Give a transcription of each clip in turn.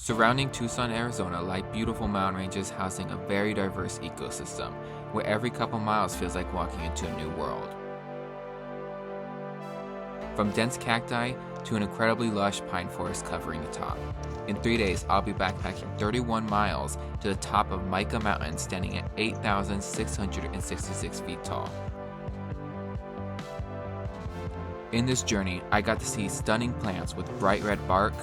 Surrounding Tucson, Arizona lie beautiful mountain ranges housing a very diverse ecosystem, where every couple miles feels like walking into a new world. From dense cacti to an incredibly lush pine forest covering the top. In 3 days, I'll be backpacking 31 miles to the top of Mica Mountain, standing at 8,666 feet tall. In this journey, I got to see stunning plants with bright red bark,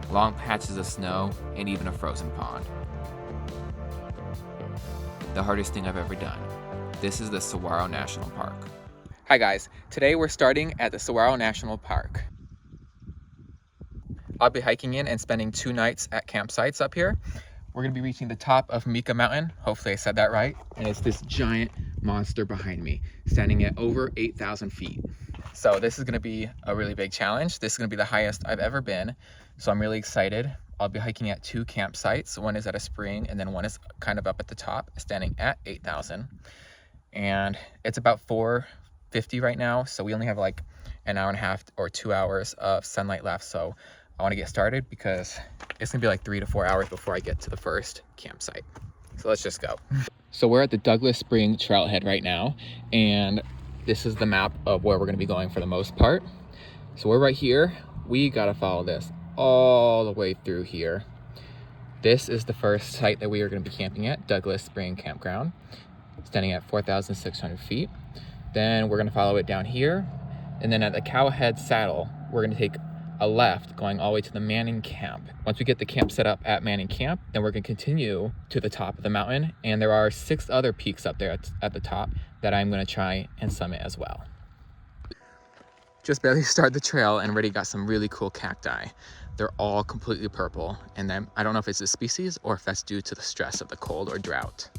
long patches of snow, and even a frozen pond. The hardest thing I've ever done. This is the Saguaro National Park. Hi guys, today we're starting at the Saguaro National Park. I'll be hiking in and spending 2 nights at campsites up here. We're gonna be reaching the top of Mica Mountain, hopefully I said that right, and it's this giant monster behind me, standing at over 8,000 feet. So this is gonna be a really big challenge. This is gonna be the highest I've ever been, so I'm really excited. I'll be hiking at 2 campsites. One is at a spring, and then one is kind of up at the top, standing at 8,000. And it's about 4:50 right now, so we only have like an hour and a half or 2 hours of sunlight left. So I want to get started because it's gonna be like 3 to 4 hours before I get to the first campsite. So let's just go. So we're at the Douglas Spring Trailhead right now, and this is the map of where we're gonna be going for the most part. So we're right here. We gotta follow this all the way through here. This is the first site that we are gonna be camping at, Douglas Spring Campground, standing at 4,600 feet. Then we're gonna follow it down here. And then at the Cowhead Saddle, we're gonna take a left going all the way to the Manning Camp. Once we get the camp set up at Manning Camp, then we're gonna continue to the top of the mountain. And there are 6 other peaks up there at the top that I'm gonna try and summit as well. Just barely started the trail and already got some really cool cacti. They're all completely purple. And then I don't know if it's a species or if that's due to the stress of the cold or drought.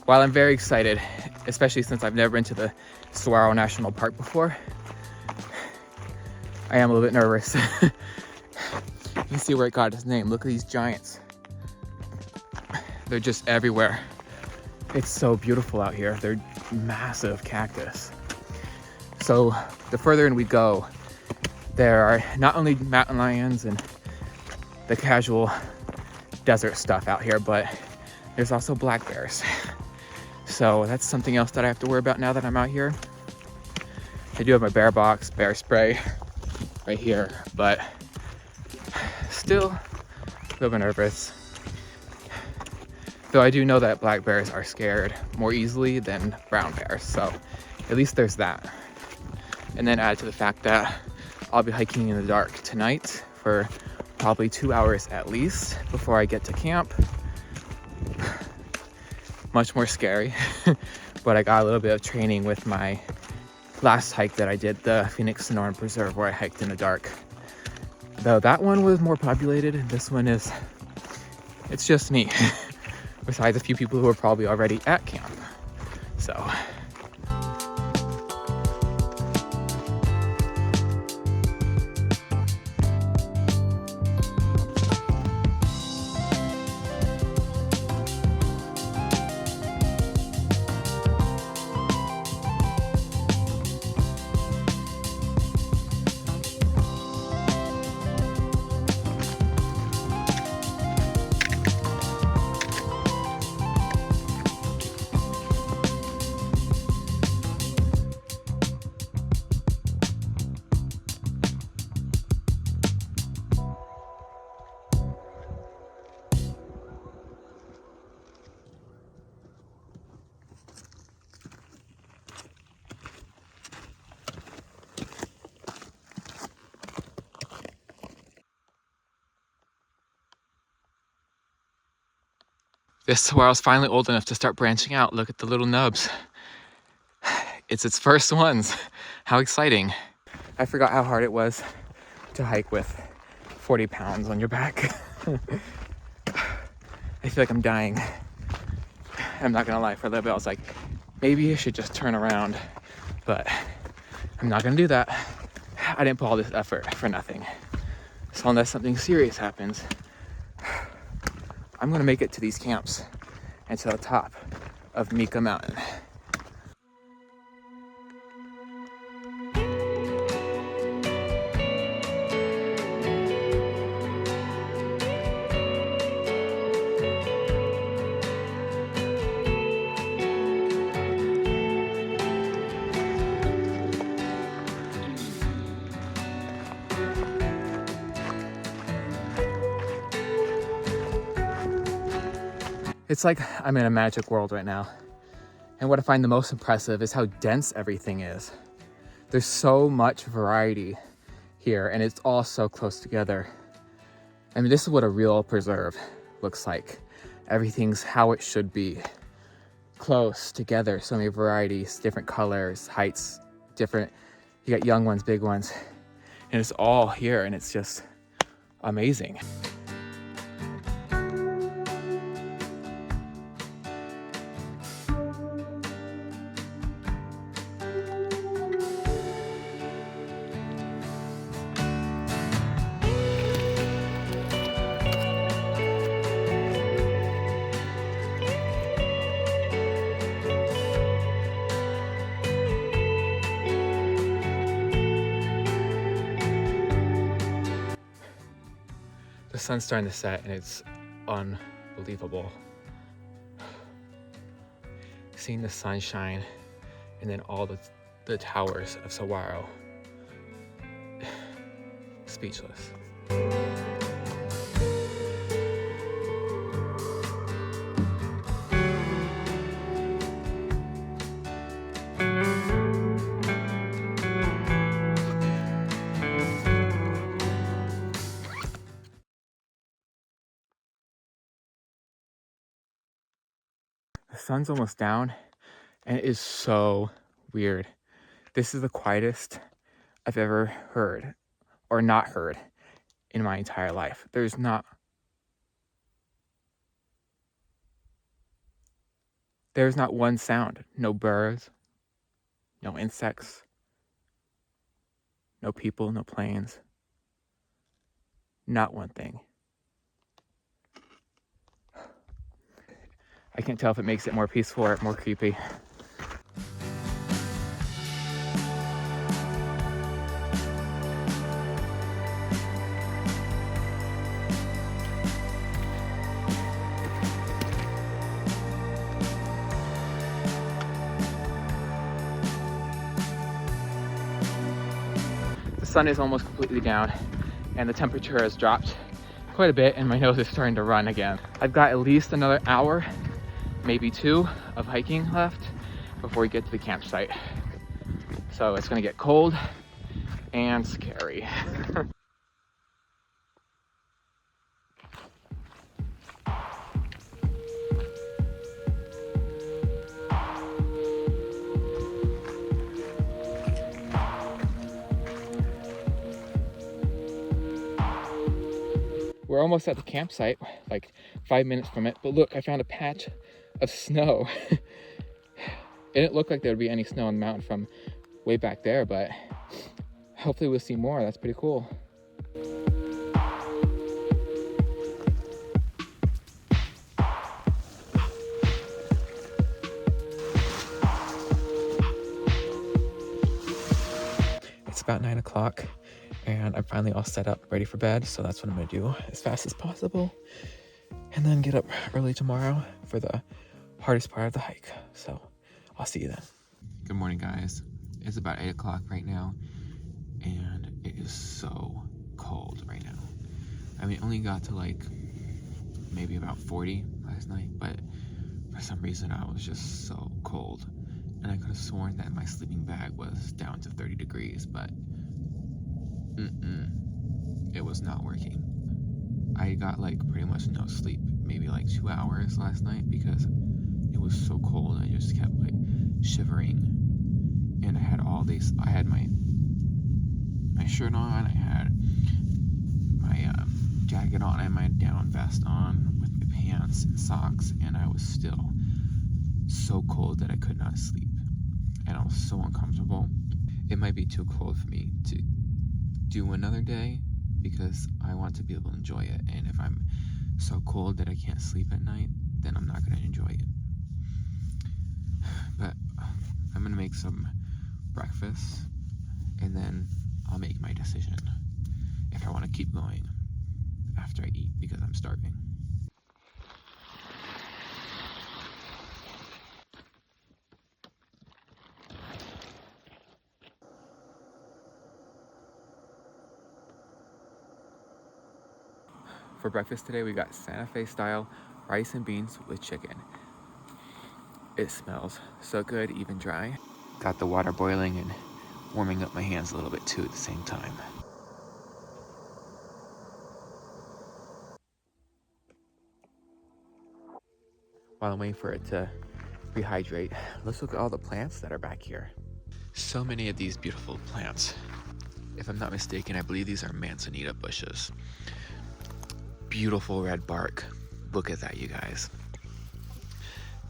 While I'm very excited, especially since I've never been to the Saguaro National Park before, I am a little bit nervous. You can see where it got its name. Look at these giants. They're just everywhere. It's so beautiful out here. They're massive cactus. So the further in we go, there are not only mountain lions and the casual desert stuff out here, but there's also black bears. So that's something else that I have to worry about now that I'm out here. I do have my bear box, bear spray right here, but still a little bit nervous. Though I do know that black bears are scared more easily than brown bears, so at least there's that. And then add to the fact that I'll be hiking in the dark tonight for probably 2 hours at least before I get to camp. Much more scary, but I got a little bit of training with my last hike that I did, the Phoenix Sonoran Preserve, where I hiked in the dark. Though that one was more populated, and this one is, it's just me, besides a few people who are probably already at camp. So this saguaro's finally old enough to start branching out. Look at the little nubs. It's its first ones. How exciting. I forgot how hard it was to hike with 40 pounds on your back. I feel like I'm dying. I'm not gonna lie, for a little bit I was like, maybe I should just turn around, but I'm not gonna do that. I didn't put all this effort for nothing. So unless something serious happens, I'm gonna make it to these camps and to the top of Mica Mountain. It's like I'm in a magic world right now. And what I find the most impressive is how dense everything is. There's so much variety here, and it's all so close together. I mean, this is what a real preserve looks like. Everything's how it should be. Close together, so many varieties, different colors, heights, different. You got young ones, big ones, and it's all here, and it's just amazing. The sun's starting to set and it's unbelievable. Seeing the sunshine and then all the towers of Saguaro. Speechless. The sun's almost down and it is so weird. This is the quietest I've ever heard or not heard in my entire life. There's not one sound. No birds, no insects, no people, no planes. Not one thing. I can't tell if it makes it more peaceful or more creepy. The sun is almost completely down and the temperature has dropped quite a bit and my nose is starting to run again. I've got at least another hour, maybe 2 of hiking left before we get to the campsite. So it's gonna get cold and scary. We're almost at the campsite, like 5 minutes from it, but look, I found a patch of snow. It didn't look like there would be any snow on the mountain from way back there, but hopefully we'll see more. That's pretty cool. It's about 9 o'clock. And I'm finally all set up, ready for bed. So that's what I'm gonna do as fast as possible. And then get up early tomorrow for the hardest part of the hike. So I'll see you then. Good morning, guys. It's about 8 o'clock right now. And it is so cold right now. I mean, it only got to like maybe about 40 last night. But for some reason, I was just so cold. And I could have sworn that my sleeping bag was down to 30 degrees, but it was not working. I got like pretty much no sleep, maybe like 2 hours last night because it was so cold. I just kept like shivering, and I had all these. I had my shirt on. I had my jacket on and my down vest on with my pants and socks, and I was still so cold that I could not sleep. And I was so uncomfortable. It might be too cold for me to do another day because I want to be able to enjoy it. And if I'm so cold that I can't sleep at night, then I'm not going to enjoy it. But I'm going to make some breakfast, and then I'll make my decision if I want to keep going after I eat because I'm starving. For breakfast today, we got Santa Fe style rice and beans with chicken. It smells so good, even dry. Got the water boiling and warming up my hands a little bit too at the same time. While I'm waiting for it to rehydrate, let's look at all the plants that are back here. So many of these beautiful plants. If I'm not mistaken, I believe these are manzanita bushes. Beautiful red bark. Look at that, you guys.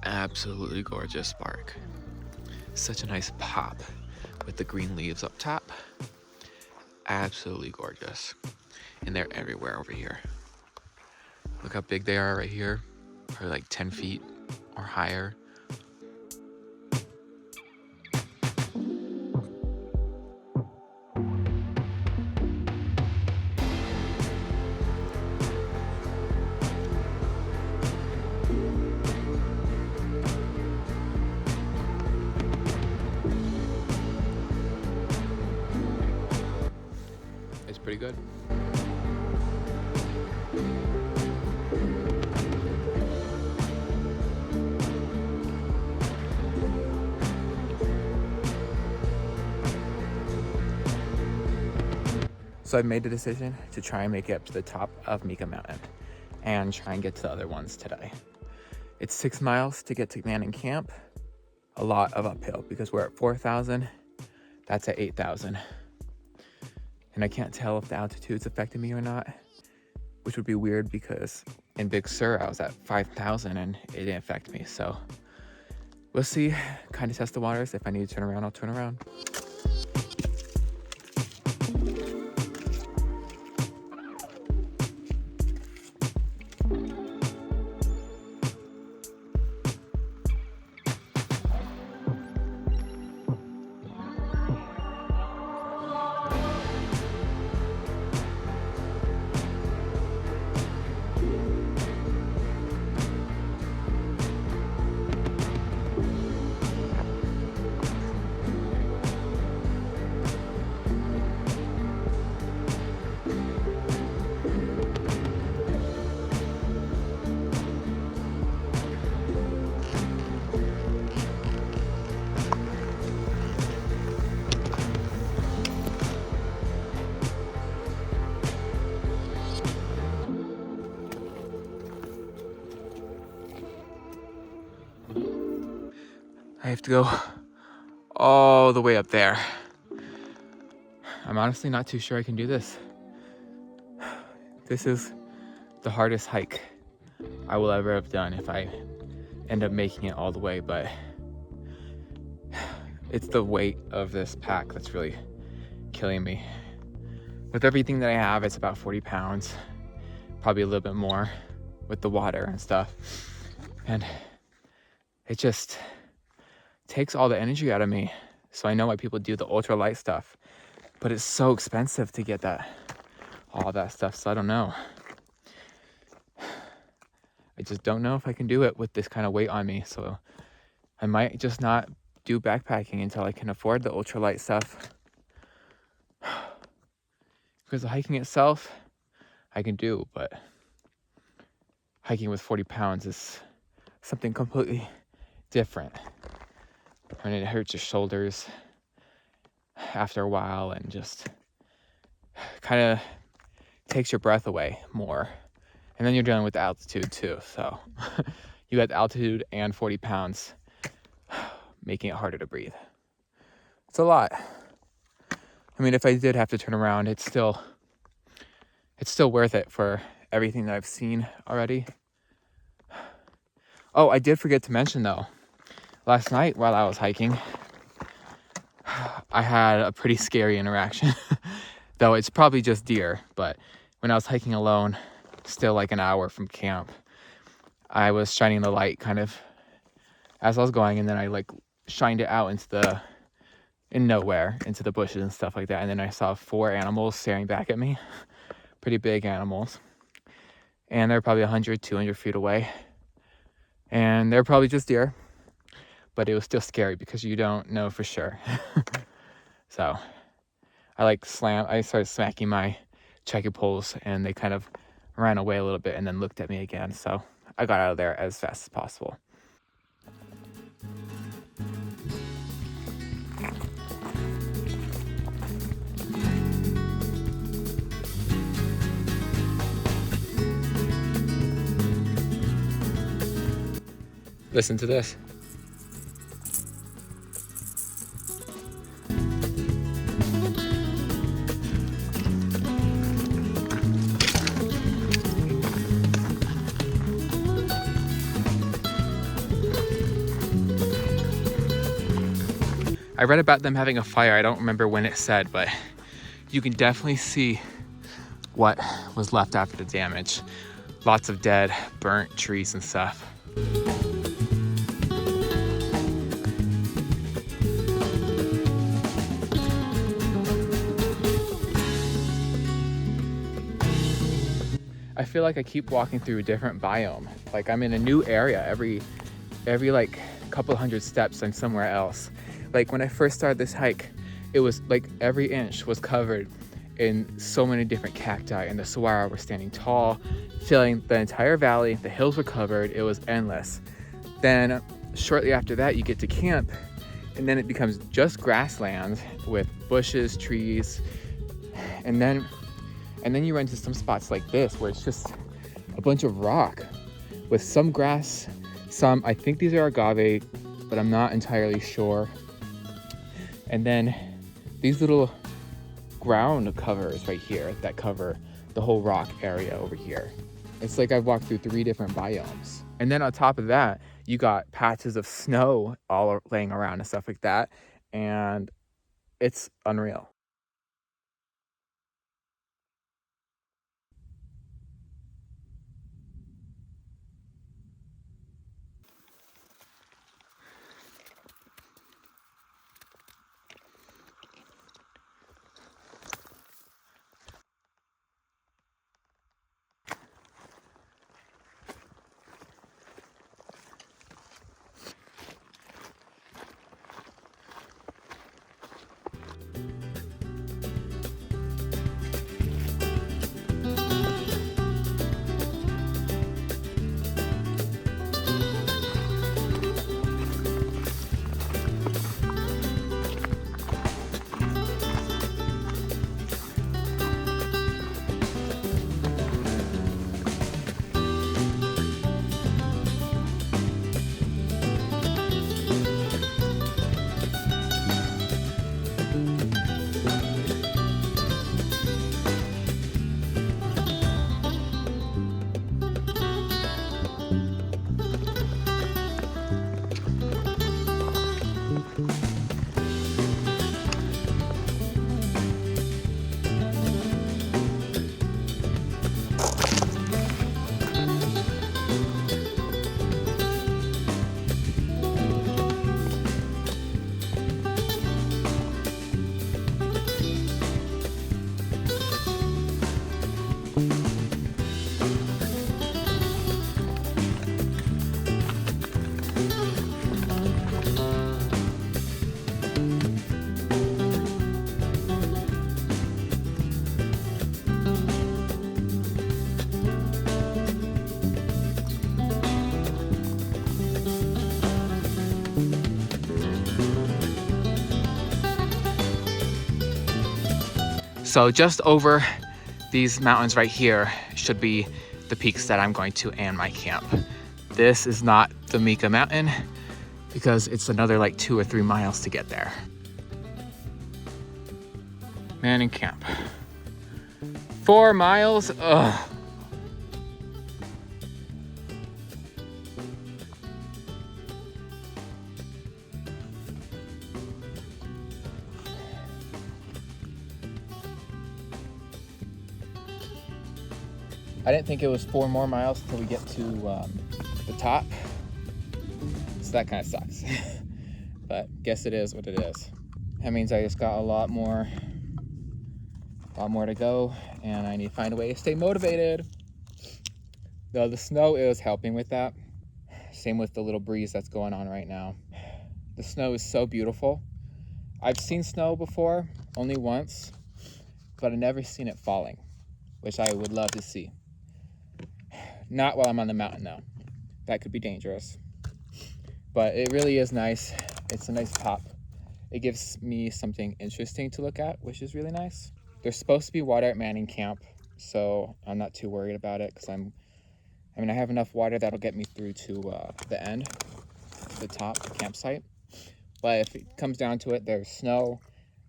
Absolutely gorgeous bark. Such a nice pop with the green leaves up top. Absolutely gorgeous. And they're everywhere over here. Look how big they are right here. Probably like 10 feet or higher. It's pretty good. So I've made the decision to try and make it up to the top of Mica Mountain and try and get to the other ones today. It's 6 miles to get to Manning Camp. A lot of uphill because we're at 4,000. That's at 8,000. And I can't tell if the altitude's affecting me or not, which would be weird because in Big Sur I was at 5,000 and it didn't affect me. So we'll see, kind of test the waters. If I need to turn around, I'll turn around. I have to go all the way up there. I'm honestly not too sure I can do this. This is the hardest hike I will ever have done if I end up making it all the way, but it's the weight of this pack that's really killing me. With everything that I have, it's about 40 pounds, probably a little bit more with the water and stuff. And it just takes all the energy out of me. So I know why people do the ultralight stuff, but it's so expensive to get all that stuff. So I don't know. I just don't know if I can do it with this kind of weight on me. So I might just not do backpacking until I can afford the ultralight stuff. Because the hiking itself, I can do, but hiking with 40 pounds is something completely different. And it hurts your shoulders after a while and just kind of takes your breath away more. And then you're dealing with the altitude too. So you got the altitude and 40 pounds making it harder to breathe. It's a lot. I mean, if I did have to turn around, it's still worth it for everything that I've seen already. Oh, I did forget to mention though, last night while I was hiking, I had a pretty scary interaction. Though it's probably just deer, but when I was hiking alone, still like an hour from camp, I was shining the light kind of as I was going, and then I like shined it out into nowhere, into the bushes and stuff like that, and then I saw 4 animals staring back at me. Pretty big animals, and they're probably 100-200 feet away, and they're probably just deer, but it was still scary because you don't know for sure. So I started smacking my trekking poles, and they kind of ran away a little bit and then looked at me again. So I got out of there as fast as possible. Listen to this. I read about them having a fire. I don't remember when it said, but you can definitely see what was left after the damage. Lots of dead, burnt trees and stuff. I feel like I keep walking through a different biome. Like I'm in a new area every like couple hundred steps. I'm somewhere else. Like when I first started this hike, it was like every inch was covered in so many different cacti, and the saguaro were standing tall, filling the entire valley. The hills were covered. It was endless. Then shortly after that, you get to camp, and then it becomes just grassland with bushes, trees, and then you run into some spots like this where it's just a bunch of rock with some grass, some, I think these are agave, but I'm not entirely sure. And then these little ground covers right here that cover the whole rock area over here. It's like I've walked through 3 different biomes. And then on top of that, you got patches of snow all laying around and stuff like that. And it's unreal. So just over these mountains right here should be the peaks that I'm going to end my camp. This is not the Mica mountain because it's another like 2 or 3 miles to get there. Man in camp. 4 miles, ugh. I didn't think it was 4 more miles until we get to the top. So that kind of sucks. But guess it is what it is. That means I just got a lot more to go, and I need to find a way to stay motivated. Though the snow is helping with that. Same with the little breeze that's going on right now. The snow is so beautiful. I've seen snow before, only once, but I've never seen it falling, which I would love to see. Not while I'm on the mountain though. That could be dangerous. But it really is nice. It's a nice pop. It gives me something interesting to look at, which is really nice. There's supposed to be water at Manning Camp, so I'm not too worried about it because I have enough water that'll get me through to the end, the top, the campsite. But if it comes down to it, there's snow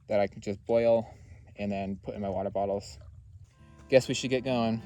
that I can just boil and then put in my water bottles. Guess we should get going.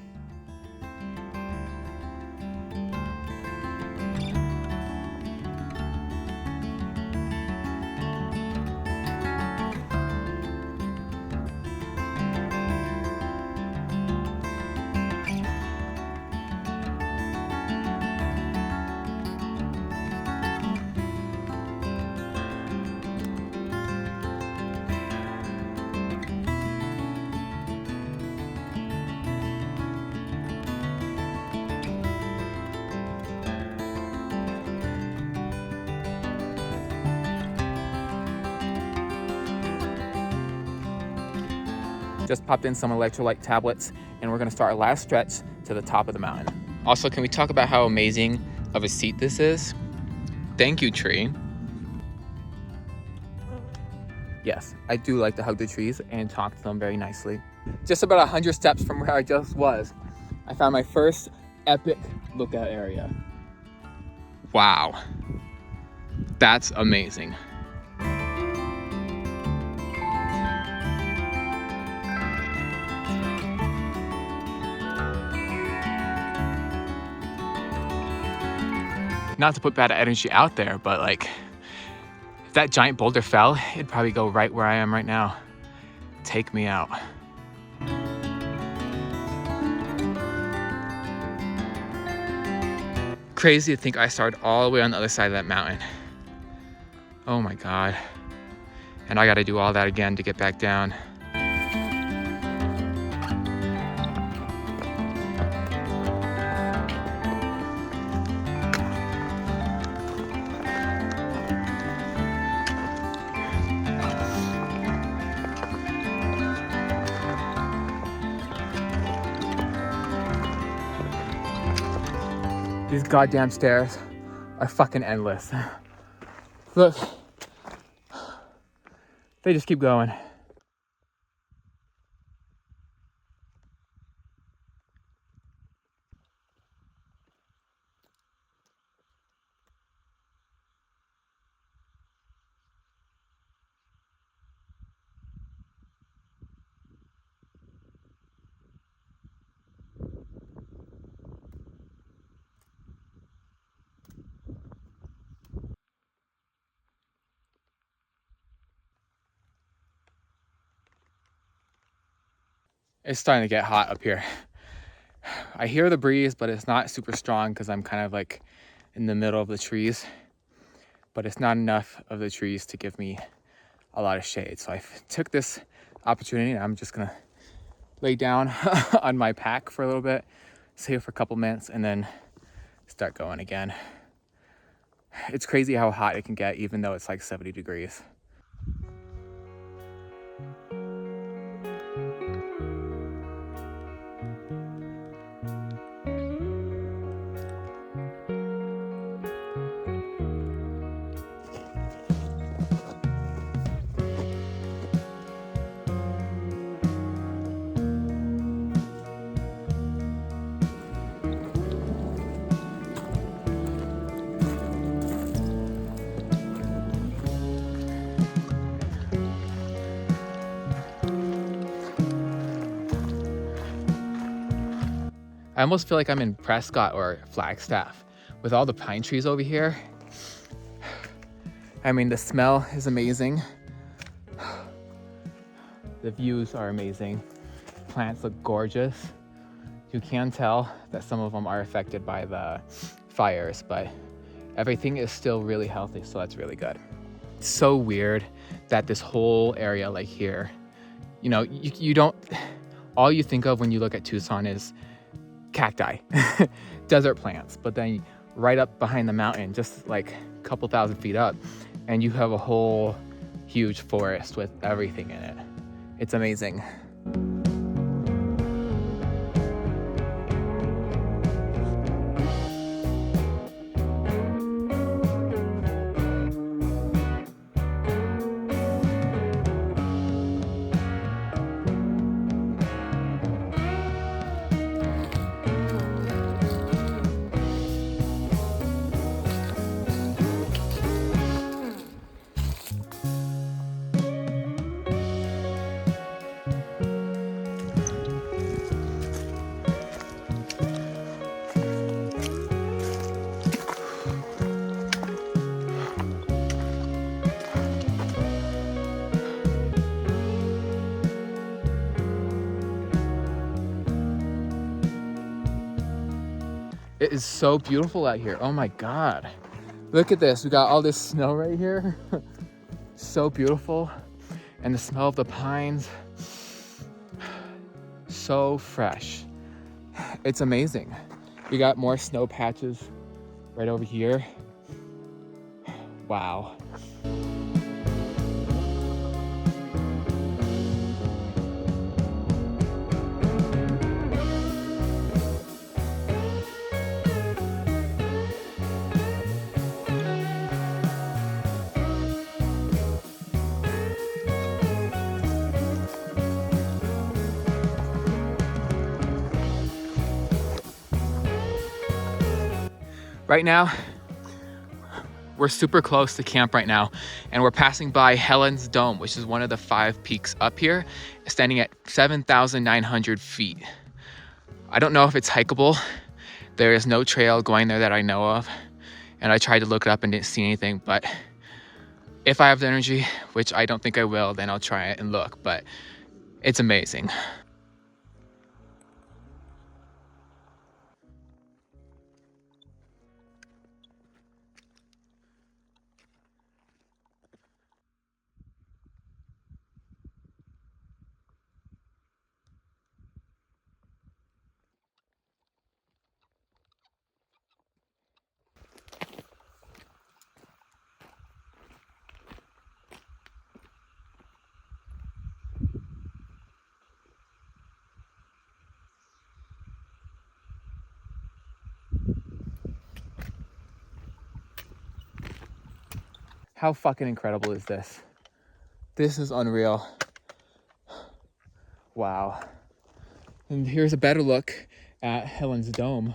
Just popped in some electrolyte tablets, and we're gonna start our last stretch to the top of the mountain. Also, can we talk about how amazing of a seat this is? Thank you, tree. Yes, I do like to hug the trees and talk to them very nicely. Just about 100 steps from where I just was, I found my first epic lookout area. Wow, that's amazing. Not to put bad energy out there, but like, if that giant boulder fell, it'd probably go right where I am right now. Take me out. Crazy to think I started all the way on the other side of that mountain. Oh my God. And I gotta do all that again to get back down. These goddamn stairs are fucking endless. Look, they just keep going. It's starting to get hot up here. I hear the breeze, but it's not super strong because I'm kind of like in the middle of the trees. But it's not enough of the trees to give me a lot of shade. So I took this opportunity, and I'm just gonna lay down on my pack for a little bit, stay here for a couple minutes, and then start going again. It's crazy how hot it can get, even though it's like 70 degrees. I almost feel like I'm in Prescott or Flagstaff with all the pine trees over here. I mean, the smell is amazing. The views are amazing. Plants look gorgeous. You can tell that some of them are affected by the fires, but everything is still really healthy, so that's really good. It's so weird that this whole area like here, you know, you don't, all you think of when you look at Tucson is cacti, desert plants, but then right up behind the mountain, just like a couple thousand feet up, and you have a whole huge forest with everything in it. It's amazing. It is so beautiful out here. Oh my God. Look at this. We got all this snow right here. So beautiful. And the smell of the pines. So fresh. It's amazing. We got more snow patches right over here. Wow. Right now, we're super close to camp right now, and we're passing by Helen's Dome, which is one of the 5 peaks up here, standing at 7,900 feet. I don't know if it's hikeable. There is no trail going there that I know of, and I tried to look it up and didn't see anything, but if I have the energy, which I don't think I will, then I'll try it and look, but it's amazing. How fucking incredible is this? This is unreal. Wow. And here's a better look at Helen's Dome.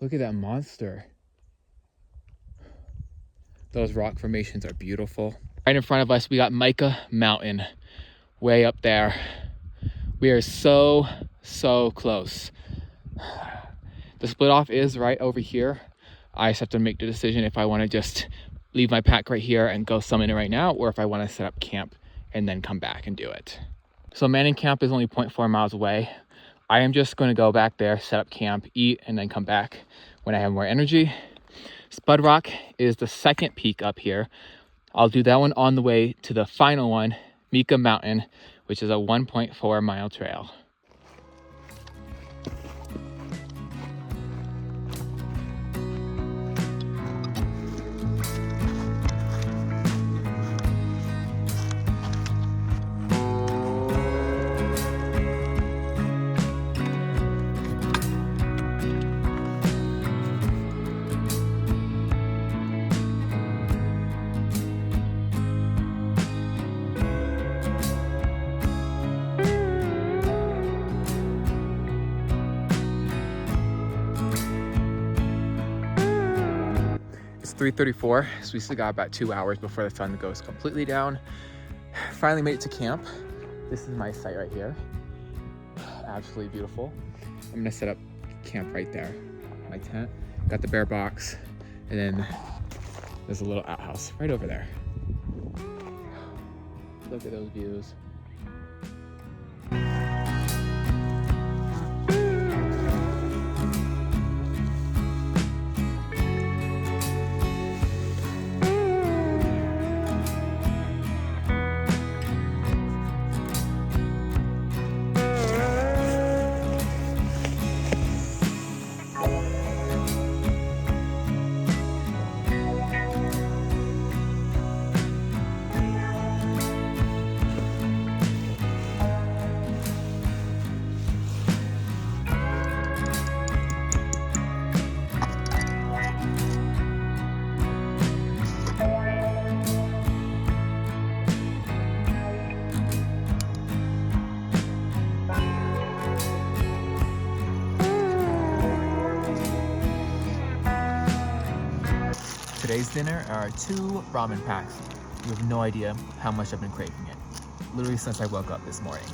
Look at that monster. Those rock formations are beautiful. Right in front of us, we got Mica Mountain, way up there. We are so close. The split off is right over here. I just have to make the decision if I want to just leave my pack right here and go summit it right now, or if I want to set up camp and then come back and do it. So Manning Camp is only 0.4 miles away. I am just going to go back there, set up camp, eat, and then come back when I have more energy. Spud Rock is the 2nd peak up here. I'll do that one on the way to the final one, Mica Mountain, which is a 1.4 mile trail. It's 3:34, so we still got about 2 hours before the sun goes completely down. Finally made it to camp. This is my site right here. Absolutely beautiful. I'm gonna set up camp right there. My tent, got the bear box, and then there's a little outhouse right over there. Look at those views. Today's dinner are 2 ramen packs. You have no idea how much I've been craving it. Literally since I woke up this morning.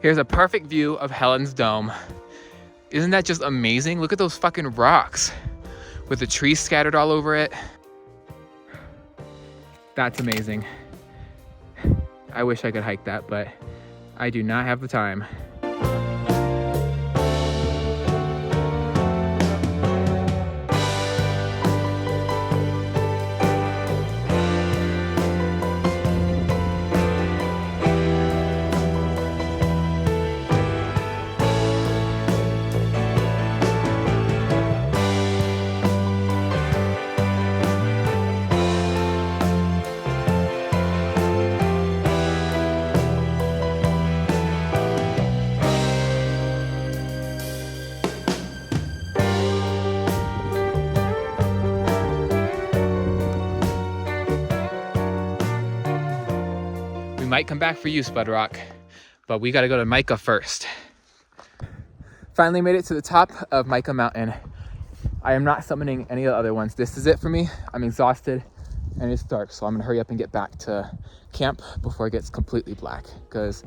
Here's a perfect view of Helen's Dome. Isn't that just amazing? Look at those fucking rocks with the trees scattered all over it. That's amazing. I wish I could hike that, but I do not have the time. We might come back for you, Spud Rock, but we gotta go to Mica first. Finally made it to the top of Mica Mountain. I am not summoning any of the other ones. This is it for me. I'm exhausted and it's dark, so I'm gonna hurry up and get back to camp before it gets completely black, because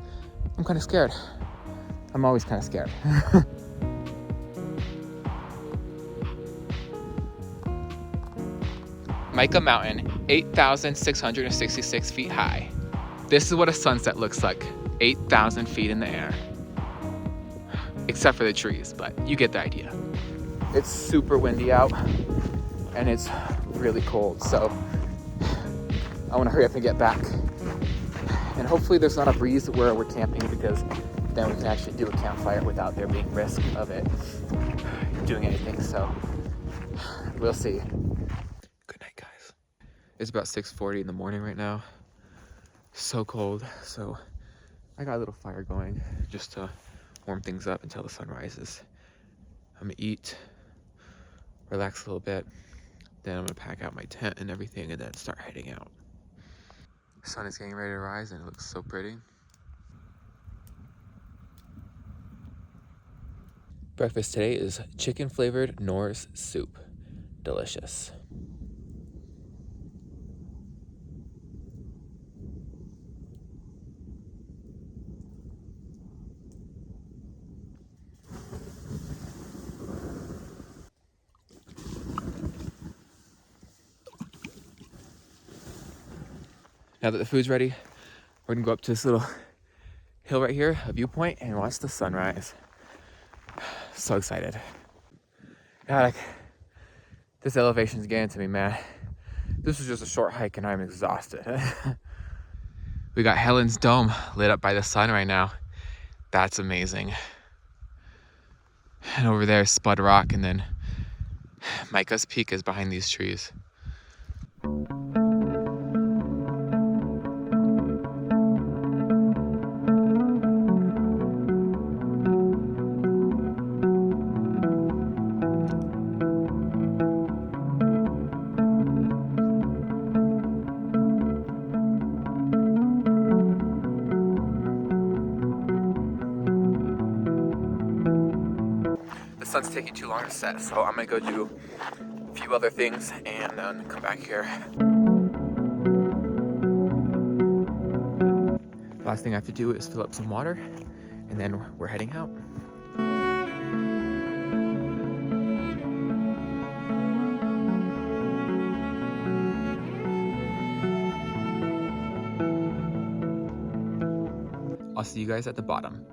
I'm kind of scared. I'm always kind of scared. Mica Mountain, 8,666 feet high. This is what a sunset looks like, 8,000 feet in the air. Except for the trees, but you get the idea. It's super windy out and it's really cold, so I wanna hurry up and get back. And hopefully there's not a breeze where we're camping, because then we can actually do a campfire without there being risk of it doing anything, so we'll see. Good night, guys. It's about 6:40 in the morning right now. So cold, so I got a little fire going just to warm things up until the sun rises. I'm gonna eat, relax a little bit, then I'm gonna pack out my tent and everything and then start heading out. The sun is getting ready to rise and it looks so pretty. Breakfast today is chicken flavored Norse soup. Delicious. Now that the food's ready, we're gonna go up to this little hill right here, a viewpoint, and watch the sunrise. So excited. God, like, this elevation's getting to me, man. This is just a short hike and I'm exhausted. We got Helen's Dome lit up by the sun right now. That's amazing. And over there, Spud Rock, and then Mica's Peak is behind these trees. The sun's taking too long to set, so I'm gonna go do a few other things and then come back here. Last thing I have to do is fill up some water, and then we're heading out. I'll see you guys at the bottom.